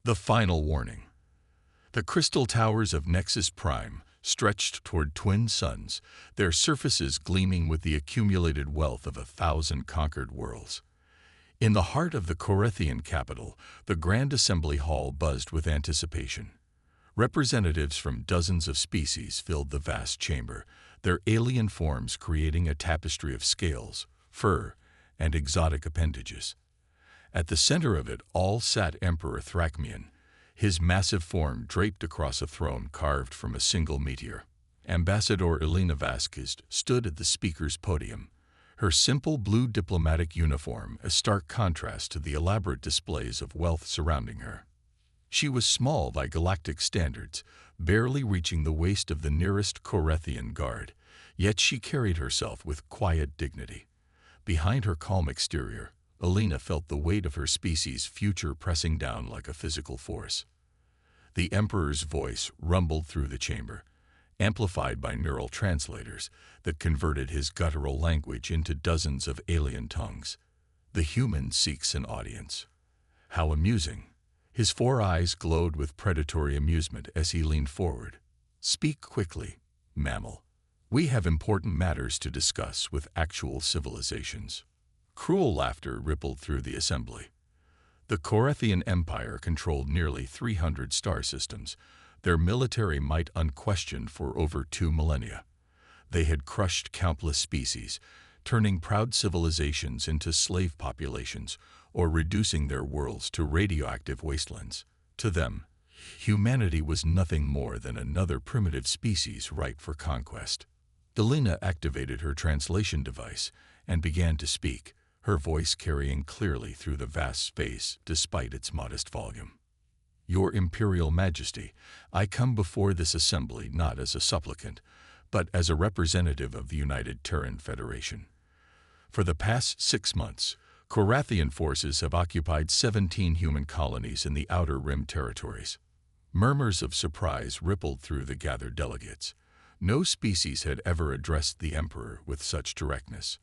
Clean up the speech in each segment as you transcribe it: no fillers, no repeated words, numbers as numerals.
The final warning. The crystal towers of Nexus Prime stretched toward twin suns, their surfaces gleaming with the accumulated wealth of 1,000 conquered worlds. In the heart of the Corinthian capital, the Grand Assembly Hall buzzed with anticipation. Representatives from dozens of species filled the vast chamber, their alien forms creating a tapestry of scales, fur, and exotic appendages. At the center of it all sat Emperor Thrakmian, his massive form draped across a throne carved from a single meteor. Ambassador Elena Vasquez stood at the speaker's podium, her simple blue diplomatic uniform a stark contrast to the elaborate displays of wealth surrounding her. She was small by galactic standards, barely reaching the waist of the nearest Corinthian guard, yet she carried herself with quiet dignity. Behind her calm exterior, Elena felt the weight of her species' future pressing down like a physical force. The Emperor's voice rumbled through the chamber, amplified by neural translators that converted his guttural language into dozens of alien tongues. The human seeks an audience. How amusing! His 4 eyes glowed with predatory amusement as he leaned forward. Speak quickly, mammal. We have important matters to discuss with actual civilizations. Cruel laughter rippled through the assembly. The Corinthian Empire controlled nearly 300 star systems, their military might unquestioned for over 2 millennia. They had crushed countless species, turning proud civilizations into slave populations or reducing their worlds to radioactive wastelands. To them, humanity was nothing more than another primitive species ripe for conquest. Delina activated her translation device and began to speak, her voice carrying clearly through the vast space despite its modest volume. Your Imperial Majesty, I come before this assembly not as a supplicant, but as a representative of the United Terran Federation. For the past 6 months, Corathian forces have occupied 17 human colonies in the Outer Rim territories. Murmurs of surprise rippled through the gathered delegates. No species had ever addressed the Emperor with such directness.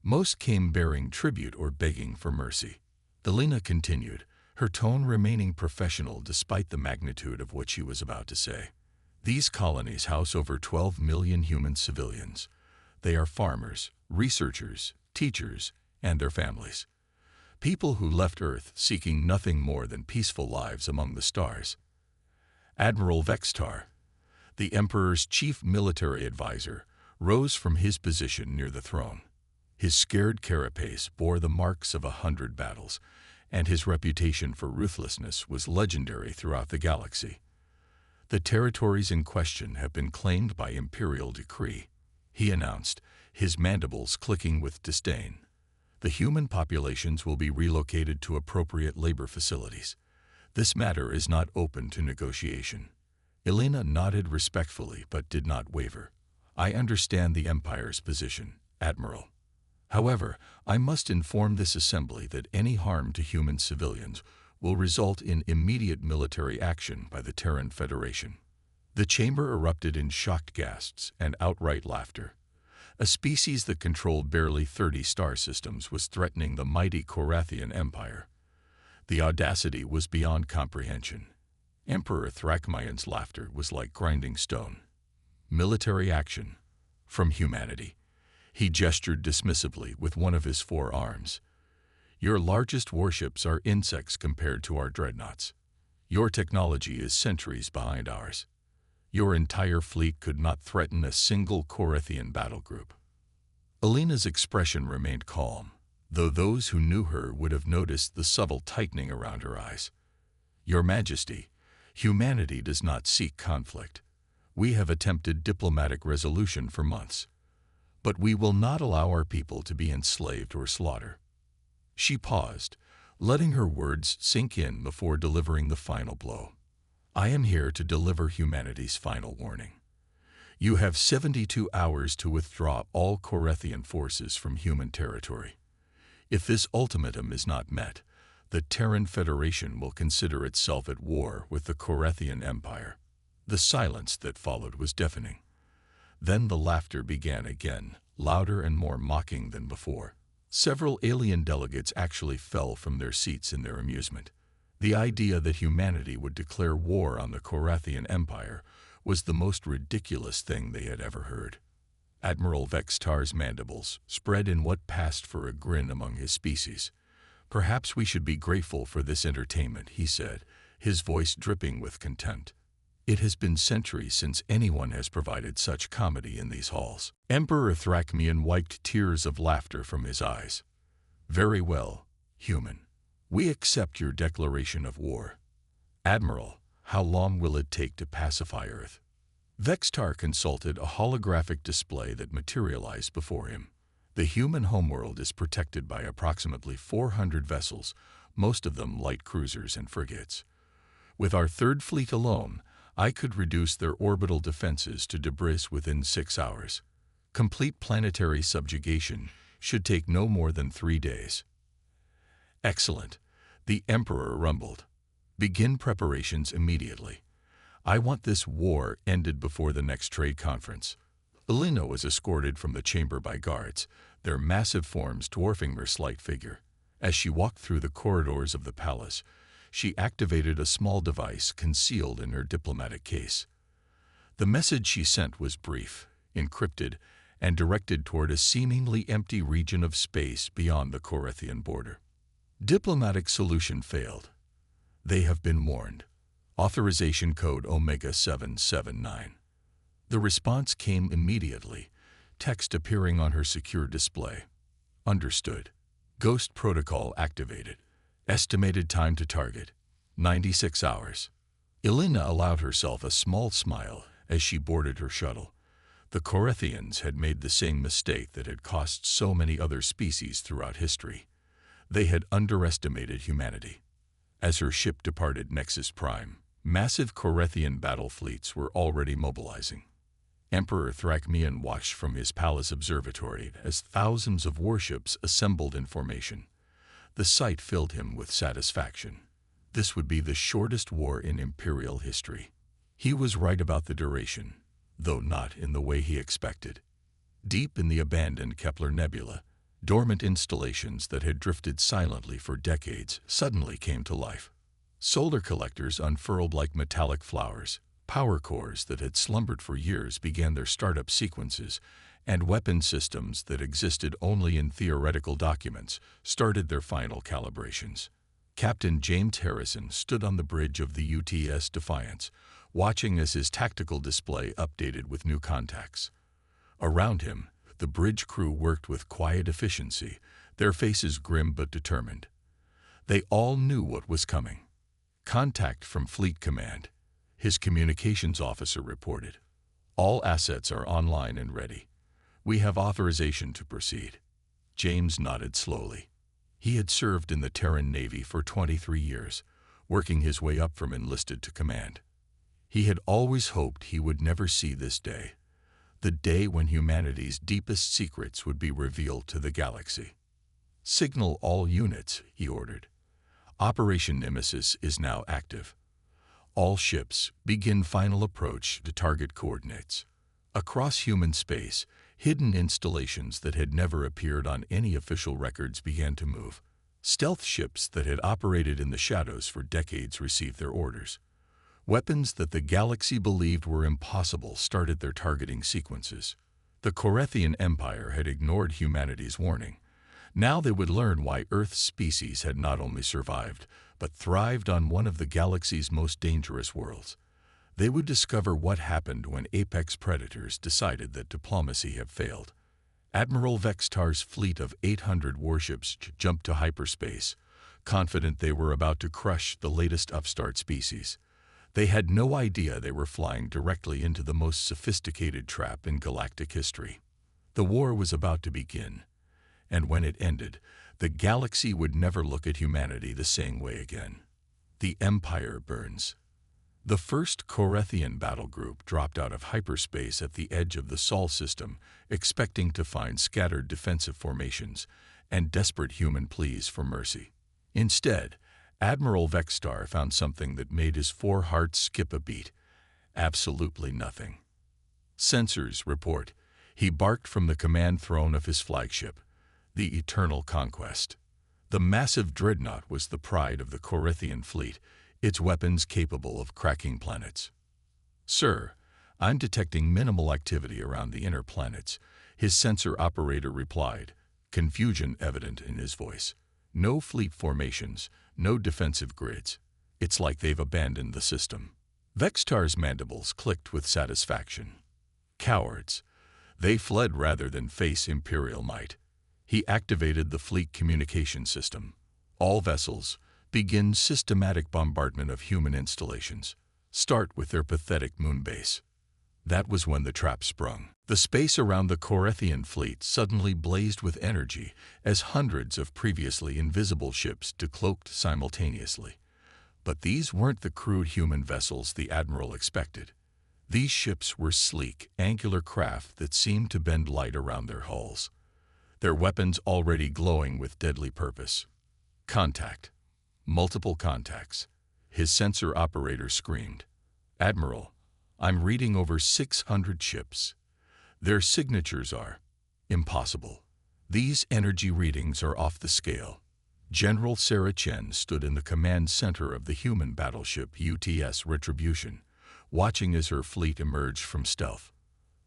Most came bearing tribute or begging for mercy. Delina continued, her tone remaining professional despite the magnitude of what she was about to say. These colonies house over 12 million human civilians. They are farmers, researchers, teachers, and their families. People who left Earth seeking nothing more than peaceful lives among the stars. Admiral Vextar, the Emperor's chief military advisor, rose from his position near the throne. His scared carapace bore the marks of 100 battles, and his reputation for ruthlessness was legendary throughout the galaxy. The territories in question have been claimed by imperial decree, he announced, his mandibles clicking with disdain. The human populations will be relocated to appropriate labor facilities. This matter is not open to negotiation. Elena nodded respectfully but did not waver. I understand the Empire's position, Admiral. However, I must inform this assembly that any harm to human civilians will result in immediate military action by the Terran Federation. The chamber erupted in shocked gasps and outright laughter. A species that controlled barely 30 star systems was threatening the mighty Corathian Empire. The audacity was beyond comprehension. Emperor Thrakmian's laughter was like grinding stone. Military action from humanity. He gestured dismissively with one of his 4 arms. Your largest warships are insects compared to our dreadnoughts. Your technology is centuries behind ours. Your entire fleet could not threaten a single Corinthian battle group. Elena's expression remained calm, though those who knew her would have noticed the subtle tightening around her eyes. Your Majesty, humanity does not seek conflict. We have attempted diplomatic resolution for months. But we will not allow our people to be enslaved or slaughtered. She paused, letting her words sink in before delivering the final blow. I am here to deliver humanity's final warning. You have 72 hours to withdraw all Corinthian forces from human territory. If this ultimatum is not met, the Terran Federation will consider itself at war with the Corinthian Empire. The silence that followed was deafening. Then the laughter began again, louder and more mocking than before. Several alien delegates actually fell from their seats in their amusement. The idea that humanity would declare war on the Korathian Empire was the most ridiculous thing they had ever heard. Admiral Vextar's mandibles spread in what passed for a grin among his species. "Perhaps we should be grateful for this entertainment," he said, his voice dripping with contempt. "It has been centuries since anyone has provided such comedy in these halls." Emperor Thrakmian wiped tears of laughter from his eyes. "Very well, human. We accept your declaration of war. Admiral, how long will it take to pacify Earth?" Vextar consulted a holographic display that materialized before him. The human homeworld is protected by approximately 400 vessels, most of them light cruisers and frigates. With our third fleet alone, I could reduce their orbital defenses to debris within 6 hours. Complete planetary subjugation should take no more than 3 days. "Excellent," the Emperor rumbled. "Begin preparations immediately. I want this war ended before the next trade conference." Elena was escorted from the chamber by guards, their massive forms dwarfing her slight figure. As she walked through the corridors of the palace, she activated a small device concealed in her diplomatic case. The message she sent was brief, encrypted, and directed toward a seemingly empty region of space beyond the Korathian border. Diplomatic solution failed. They have been warned. Authorization code Omega 779. The response came immediately, text appearing on her secure display. Understood. Ghost protocol activated. Estimated time to target, 96 hours. Elena allowed herself a small smile as she boarded her shuttle. The Korathians had made the same mistake that had cost so many other species throughout history. They had underestimated humanity. As her ship departed Nexus Prime, massive Korathian battle fleets were already mobilizing. Emperor Thrakmian watched from his palace observatory as thousands of warships assembled in formation. The sight filled him with satisfaction. This would be the shortest war in Imperial history. He was right about the duration, though not in the way he expected. Deep in the abandoned Kepler Nebula, dormant installations that had drifted silently for decades suddenly came to life. Solar collectors unfurled like metallic flowers, power cores that had slumbered for years began their startup sequences, and weapon systems that existed only in theoretical documents started their final calibrations. Captain James Harrison stood on the bridge of the UTS Defiance, watching as his tactical display updated with new contacts. Around him, the bridge crew worked with quiet efficiency, their faces grim but determined. They all knew what was coming. "Contact from Fleet Command," his communications officer reported. "All assets are online and ready. We have authorization to proceed." James nodded slowly. He had served in the Terran Navy for 23 years, working his way up from enlisted to command. He had always hoped he would never see this day, the day when humanity's deepest secrets would be revealed to the galaxy. "Signal all units," he ordered. "Operation Nemesis is now active. All ships begin final approach to target coordinates." Across human space, hidden installations that had never appeared on any official records began to move. Stealth ships that had operated in the shadows for decades received their orders. Weapons that the galaxy believed were impossible started their targeting sequences. The Korathian Empire had ignored humanity's warning. Now they would learn why Earth's species had not only survived, but thrived on one of the galaxy's most dangerous worlds. They would discover what happened when apex predators decided that diplomacy had failed. Admiral Vextar's fleet of 800 warships jumped to hyperspace, confident they were about to crush the latest upstart species. They had no idea they were flying directly into the most sophisticated trap in galactic history. The war was about to begin, and when it ended, the galaxy would never look at humanity the same way again. The Empire burns. The first Korathian battle group dropped out of hyperspace at the edge of the Sol system, expecting to find scattered defensive formations and desperate human pleas for mercy. Instead, Admiral Vextar found something that made his 4 hearts skip a beat. Absolutely nothing. "Sensors report," he barked from the command throne of his flagship, the Eternal Conquest. The massive dreadnought was the pride of the Corinthian fleet, its weapons capable of cracking planets. "Sir, I'm detecting minimal activity around the inner planets," his sensor operator replied, confusion evident in his voice. "No fleet formations, no defensive grids. It's like they've abandoned the system." Vextar's mandibles clicked with satisfaction. Cowards. They fled rather than face Imperial might. He activated the fleet communication system. "All vessels, begin systematic bombardment of human installations. Start with their pathetic moon base." That was when the trap sprung. The space around the Corinthian fleet suddenly blazed with energy as hundreds of previously invisible ships decloaked simultaneously. But these weren't the crude human vessels the Admiral expected. These ships were sleek, angular craft that seemed to bend light around their hulls, their weapons already glowing with deadly purpose. "Contact. Multiple contacts." His sensor operator screamed. "Admiral, I'm reading over 600 ships. Their signatures are impossible. These energy readings are off the scale." General Sarah Chen stood in the command center of the human battleship UTS Retribution, watching as her fleet emerged from stealth.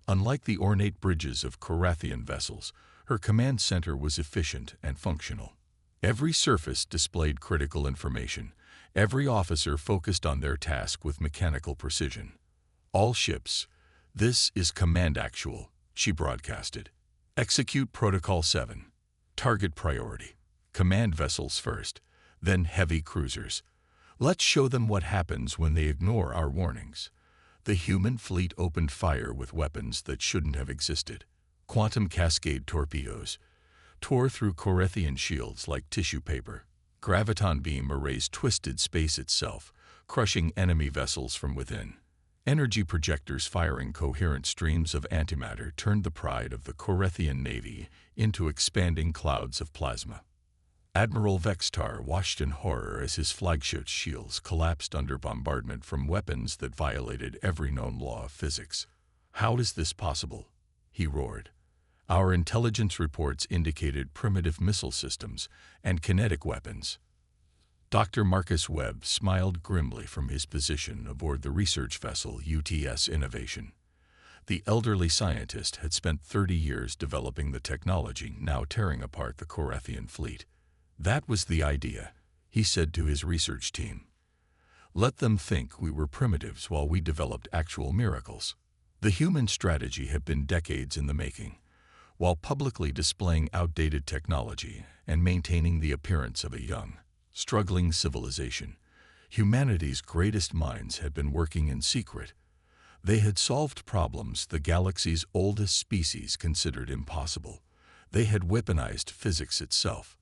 Unlike the ornate bridges of Corinthian vessels, her command center was efficient and functional. Every surface displayed critical information. Every officer focused on their task with mechanical precision. "All ships, this is Command Actual," she broadcasted. "Execute Protocol 7. Target priority. Command vessels first, then heavy cruisers. Let's show them what happens when they ignore our warnings." The human fleet opened fire with weapons that shouldn't have existed. Quantum cascade torpedoes tore through Corinthian shields like tissue paper. Graviton beam erased twisted space itself, crushing enemy vessels from within. Energy projectors firing coherent streams of antimatter turned the pride of the Corinthian navy into expanding clouds of plasma. Admiral Vextar watched in horror as his flagship's shields collapsed under bombardment from weapons that violated every known law of physics. "How is this possible?" he roared. "Our intelligence reports indicated primitive missile systems and kinetic weapons." Dr. Marcus Webb smiled grimly from his position aboard the research vessel UTS Innovation. The elderly scientist had spent 30 years developing the technology now tearing apart the Corinthian fleet. "That was the idea," he said to his research team. "Let them think we were primitives while we developed actual miracles." The human strategy had been decades in the making. While publicly displaying outdated technology and maintaining the appearance of a young, struggling civilization, humanity's greatest minds had been working in secret. They had solved problems the galaxy's oldest species considered impossible. They had weaponized physics itself.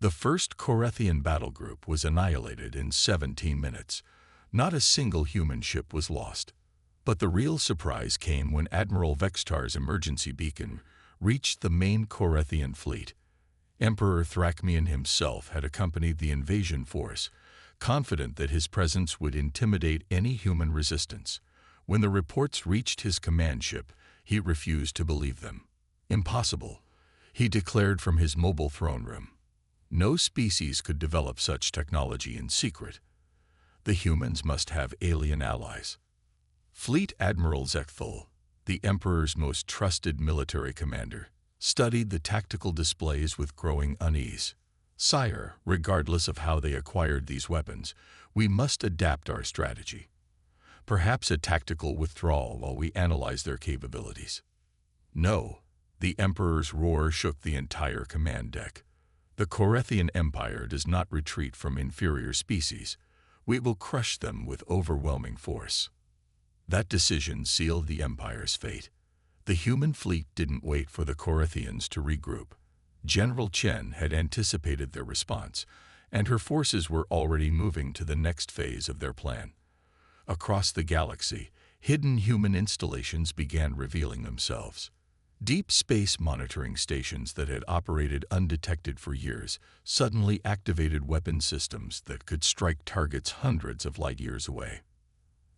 The first Corinthian battle group was annihilated in 17 minutes. Not a single human ship was lost. But the real surprise came when Admiral Vextar's emergency beacon reached the main Corinthian fleet. Emperor Thraxmion himself had accompanied the invasion force, confident that his presence would intimidate any human resistance. When the reports reached his command ship, he refused to believe them. "Impossible," he declared from his mobile throne room. No species could develop such technology in secret. The humans must have alien allies. Fleet Admiral Zechthal, the Emperor's most trusted military commander, studied the tactical displays with growing unease. "Sire, regardless of how they acquired these weapons, we must adapt our strategy. Perhaps a tactical withdrawal while we analyze their capabilities." "No." The Emperor's roar shook the entire command deck. "The Corinthian Empire does not retreat from inferior species. We will crush them with overwhelming force." That decision sealed the Empire's fate. The human fleet didn't wait for the Corinthians to regroup. General Chen had anticipated their response, and her forces were already moving to the next phase of their plan. Across the galaxy, hidden human installations began revealing themselves. Deep space monitoring stations that had operated undetected for years suddenly activated weapon systems that could strike targets hundreds of light years away.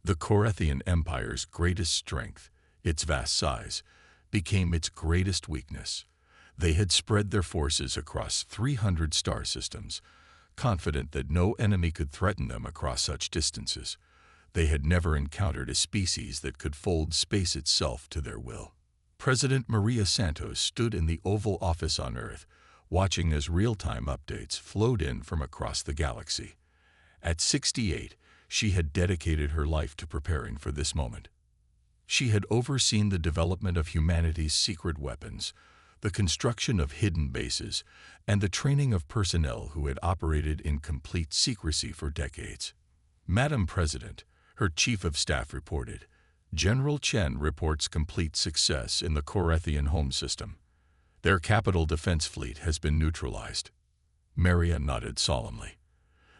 The Corinthian Empire's greatest strength, its vast size, became its greatest weakness. They had spread their forces across 300 star systems, confident that no enemy could threaten them across such distances. They had never encountered a species that could fold space itself to their will. President Maria Santos stood in the Oval Office on Earth, watching as real-time updates flowed in from across the galaxy. At 68, she had dedicated her life to preparing for this moment. She had overseen the development of humanity's secret weapons, the construction of hidden bases, and the training of personnel who had operated in complete secrecy for decades. Madam President, her chief of staff reported, General Chen reports complete success in the Corethian home system. Their capital defense fleet has been neutralized. Maria nodded solemnly.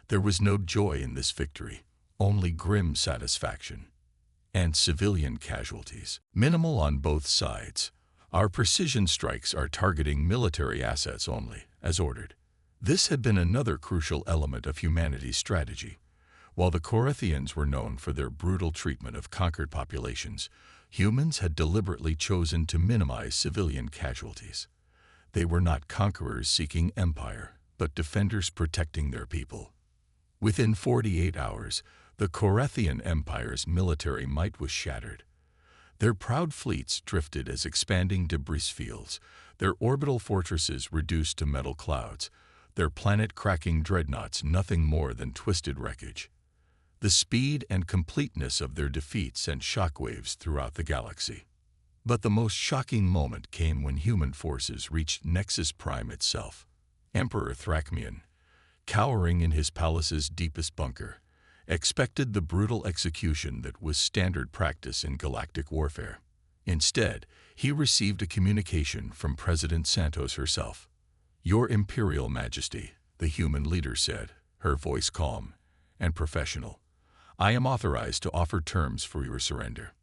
There was no joy in this victory, only grim satisfaction. And civilian casualties. Minimal on both sides. Our precision strikes are targeting military assets only, as ordered. This had been another crucial element of humanity's strategy. While the Corethians were known for their brutal treatment of conquered populations, humans had deliberately chosen to minimize civilian casualties. They were not conquerors seeking empire, but defenders protecting their people. Within 48 hours, the Corethian Empire's military might was shattered. Their proud fleets drifted as expanding debris fields, their orbital fortresses reduced to metal clouds, their planet-cracking dreadnoughts nothing more than twisted wreckage. The speed and completeness of their defeat sent shockwaves throughout the galaxy. But the most shocking moment came when human forces reached Nexus Prime itself. Emperor Thrakmian, cowering in his palace's deepest bunker, expected the brutal execution that was standard practice in galactic warfare. Instead, he received a communication from President Santos herself. "Your Imperial Majesty," the human leader said, her voice calm and professional, "I am authorized to offer terms for your surrender."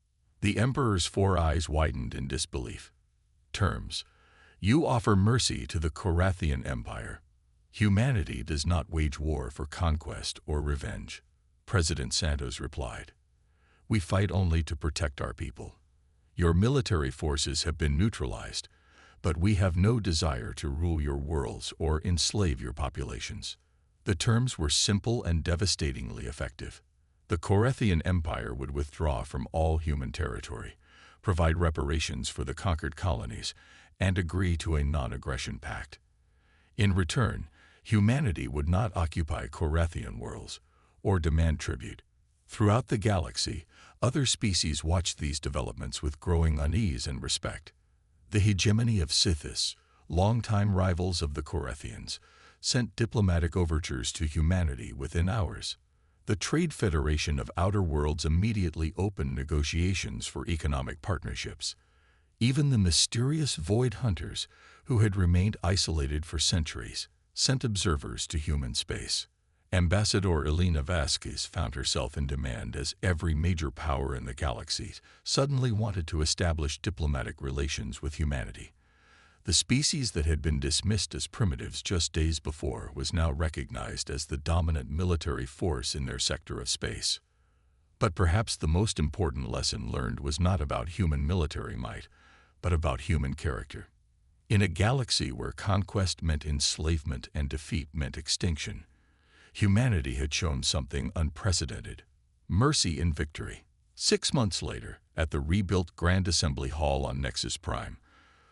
The Emperor's 4 eyes widened in disbelief. "Terms? You offer mercy to the Corethian Empire. Humanity does not wage war for conquest or revenge," President Santos replied. "We fight only to protect our people. Your military forces have been neutralized, but we have no desire to rule your worlds or enslave your populations." The terms were simple and devastatingly effective. The Corethian Empire would withdraw from all human territory, provide reparations for the conquered colonies, and agree to a non-aggression pact. In return, humanity would not occupy Corethian worlds or demand tribute. Throughout the galaxy, other species watched these developments with growing unease and respect. The hegemony of Sithis, longtime rivals of the Corethians, sent diplomatic overtures to humanity within hours. The Trade Federation of Outer Worlds immediately opened negotiations for economic partnerships. Even the mysterious Void Hunters, who had remained isolated for centuries, sent observers to human space. Ambassador Elena Vasquez found herself in demand as every major power in the galaxy suddenly wanted to establish diplomatic relations with humanity. The species that had been dismissed as primitives just days before was now recognized as the dominant military force in their sector of space. But perhaps the most important lesson learned was not about human military might, but about human character. In a galaxy where conquest meant enslavement and defeat meant extinction, humanity had shown something unprecedented: mercy in victory. 6 months later, at the rebuilt Grand Assembly Hall on Nexus Prime,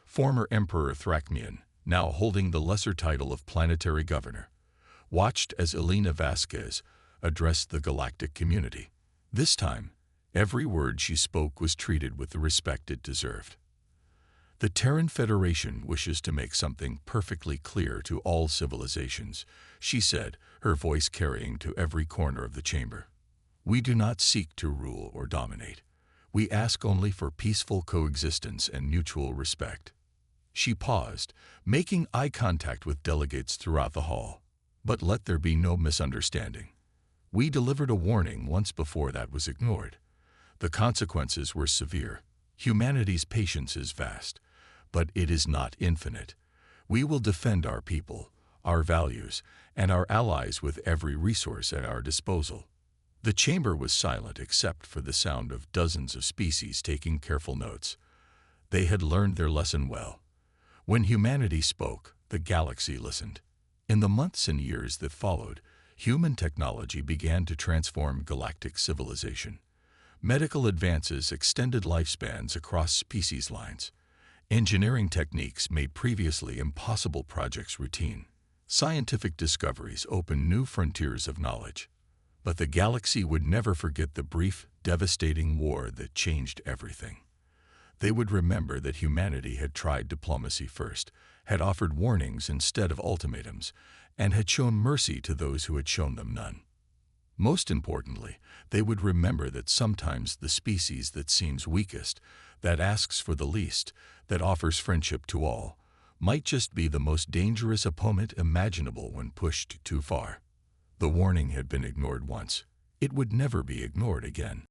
former Emperor Thrakmian, now holding the lesser title of planetary governor, watched as Elena Vasquez addressed the galactic community. This time, every word she spoke was treated with the respect it deserved. "The Terran Federation wishes to make something perfectly clear to all civilizations," she said, her voice carrying to every corner of the chamber. "We do not seek to rule or dominate. We ask only for peaceful coexistence and mutual respect." She paused, making eye contact with delegates throughout the hall. "But let there be no misunderstanding. We delivered a warning once before that was ignored. The consequences were severe. Humanity's patience is vast, but it is not infinite. We will defend our people, our values, and our allies with every resource at our disposal." The chamber was silent except for the sound of dozens of species taking careful notes. They had learned their lesson well. When humanity spoke, the galaxy listened. In the months and years that followed, human technology began to transform galactic civilization. Medical advances extended lifespans across species lines. Engineering techniques made previously impossible projects routine. Scientific discoveries opened new frontiers of knowledge. But the galaxy would never forget the brief, devastating war that changed everything. They would remember that humanity had tried diplomacy first, had offered warnings instead of ultimatums, and had shown mercy to those who had shown them none. Most importantly, they would remember that sometimes the species that seems weakest, that asks for the least, that offers friendship to all, might just be the most dangerous opponent imaginable when pushed too far. The warning had been ignored once. It would never be ignored again.